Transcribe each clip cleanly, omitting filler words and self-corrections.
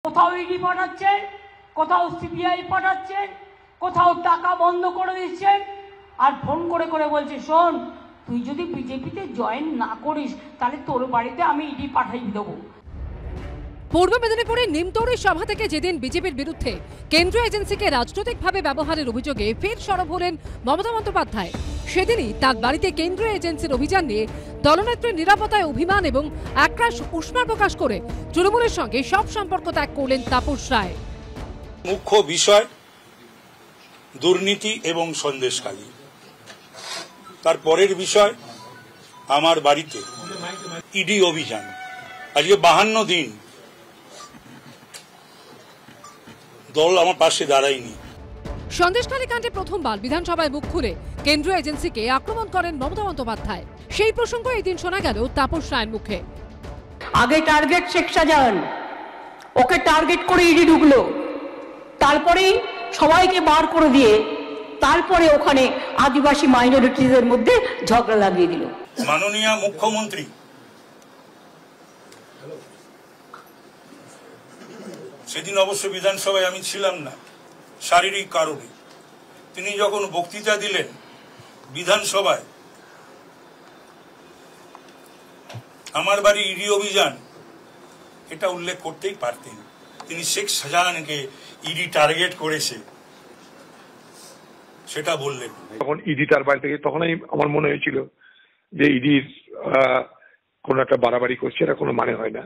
কোথাও ইডি পাঠাচ্ছেন, কোথাও সিবিআই পাঠাচ্ছেন, কোথাও টাকা বন্ধ করে দিচ্ছেন, আর ফোন করে করে বলছে, শোন তুই যদি বিজেপিতে জয়েন না করিস তাহলে তোর বাড়িতে আমি ইডি পাঠাই দেবো। পূর্ব মেদিনীপুরের নিমতৌড়ের সভা থেকে যেদিন বিজেপির বিরুদ্ধে কেন্দ্রীয় এজেন্সিকে রাজনৈতিকভাবে ব্যবহারের অভিযোগে ফের সরব হলেন মমতা বন্দ্যোপাধ্যায়, সেদিনই তার বাড়িতে কেন্দ্রীয় এজেন্সির অভিযান নিয়ে দলনেত্রীর নিরাপত্তায় অভিমান এবং একরাশ উষ্মা প্রকাশ করে তৃণমূলের সঙ্গে সব সম্পর্ক ত্যাগ করলেন তাপস রায়। মুখ্য বিষয় দুর্নীতি এবং সন্দেশখালী। তার পরের বিষয় আমার বাড়িতে ইডি অভিযান। আজকে 52 দিন দল আমার পাশে দাঁড়ায়নি। সন্দেশখালী কাণ্ডে প্রথমবার বিধানসভায় মুখ খুলে কেন্দ্রীয় এজেন্সিকে আক্রমণ করেন মমতা বন্দ্যোপাধ্যায়। সেই প্রসঙ্গ এই দিন শোনা গেল তাপস রায়ের মুখে। আগে টার্গেট শেখ শাহজাহান, ওকে টার্গেট করে ইডি ঢুকলো, তারপরেই সবাইকে বার করে দিয়ে তারপরে ওখানে আদিবাসী মাইনরিটিদের মধ্যে ঝগড়া লাগিয়ে দিল। মাননীয় মুখ্যমন্ত্রী সেদিন অবশ্য বিধানসভায় আমি ছিলাম না শারীরিক কারণে। তিনি যখন বক্তৃতা দিলেন বিধানসভায়, আমার বাড়ি ইডি অভিযান, এটা উল্লেখ করতেই পারতেন। তিনি শেখ শাহজাহানকে ইডি টার্গেট করেছে সেটা বললেন। তখন ইডি তার বাড়ি থেকে, তখনই আমার মনে হয়েছিল যে ইডির কোন একটা বাড়াবাড়ি করছে, এটা কোনো মানে হয় না।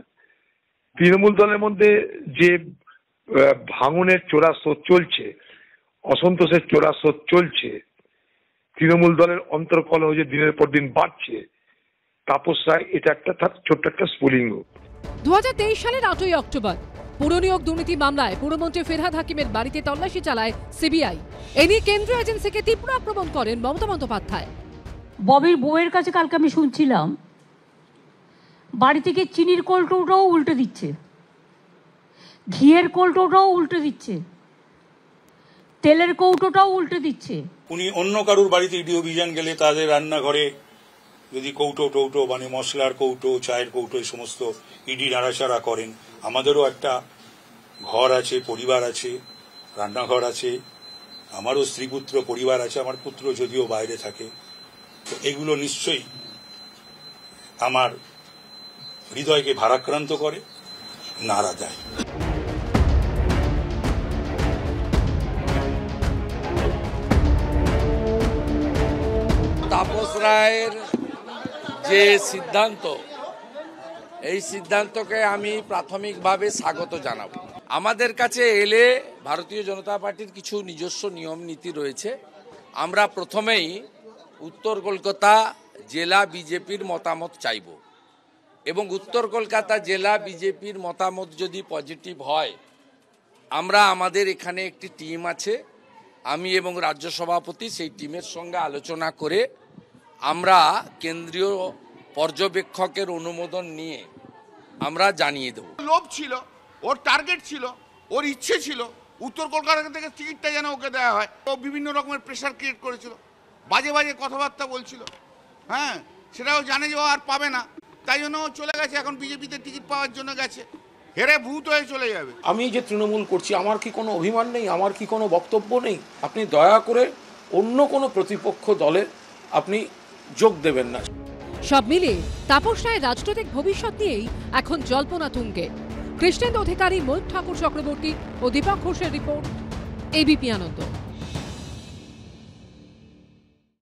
তৃণমূল দলের মধ্যে যে ভাঙনের চোরা স্রোত চলছে, অসন্তোষের চোরা স্রোত চলছে, তৃণমূল দলের অন্তর্কলহ যে দিনের পর দিন বাড়ছে, তাপস রায় এটা একটা তার ছোট্ট একটা স্ফুলিঙ্গ। 2023 সালের 8ই অক্টোবর পুরনিয়োগ দুর্নীতি মামলায় পুরমন্ত্রী ফেরহাদ হাকিমের বাড়িতে তল্লাশি চালায় সিবিআই। এ নিয়ে কেন্দ্রীয় এজেন্সিকে তীব্র আক্রমণ করেন মমতা বন্দ্যোপাধ্যায়। ববির বউয়ের কাছে কালকে আমি শুনছিলাম বাড়ি থেকে চিনির কৌটোটাও উল্টে দিচ্ছে, ঘিয়ের কৌটোটাও উল্টে দিচ্ছে, তেলের কৌটোটাও উল্টে দিচ্ছে। উনি অন্য কারুর বাড়িতে ইডি অভিযান গেলে তাদের রান্নাঘরে যদি কৌটো টৌটো মানে মশলার কৌটো, চায়ের কৌটো, এই সমস্ত ইডি নাড়াচাড়া করেন। আমাদেরও একটা ঘর আছে, পরিবার আছে, রান্নাঘর আছে, আমারও স্ত্রীপুত্র পরিবার আছে, আমার পুত্র যদিও বাইরে থাকে। তো এগুলো নিশ্চয়ই আমার হৃদয়কে ভারাক্রান্ত করে, নাড়া দেয়। তাপস রায়ের যে সিদ্ধান্ত, এই সিদ্ধান্তকে আমি প্রাথমিকভাবে স্বাগত জানাবো। আমাদের কাছে এলে ভারতীয় জনতা পার্টির কিছু নিজস্ব নিয়ম নীতি রয়েছে। আমরা প্রথমেই উত্তর কলকাতা জেলা বিজেপির মতামত চাইব, এবং উত্তর কলকাতা জেলা বিজেপির মতামত যদি পজিটিভ হয়, আমরা আমাদের এখানে একটি টিম আছে, আমি এবং রাজ্য সভাপতি সেই টিমের সঙ্গে আলোচনা করে আমরা কেন্দ্রীয় পর্যবেক্ষকের অনুমোদন নিয়ে আমরা জানিয়ে দেব। লোভ ছিল, ওর টার্গেট ছিল, ওর ইচ্ছে ছিল উত্তর কলকাতা থেকে টিকিটটা যেন ওকে দেওয়া হয়। ও বিভিন্ন রকমের প্রেশার ক্রিয়েট করেছিল, বাজে বাজে কথাবার্তা বলছিল। হ্যাঁ, সেটাও জানে যে ও আর পাবে না, তাই জন্য ও চলে গেছে। এখন বিজেপিতে টিকিট পাওয়ার জন্য গেছে, হেরে ভূত হয়ে চলে যাবে। আমি যে তৃণমূল করছি, আমার কি কোনো অভিমান নেই? আমার কি কোনো বক্তব্য নেই? আপনি দয়া করে অন্য কোনো প্রতিপক্ষ দলে আপনি যোগ দেবেন না। সব মিলিয়ে তাপস রায়ের রাজনৈতিক ভবিষ্যৎ নিয়েই এখন জল্পনা তুঙ্গে। কৃষ্ণেন্দু অধিকারী, মৈত্র ঠাকুর চক্রবর্তী ও দীপক ঘোষের রিপোর্ট, এবিপি আনন্দ।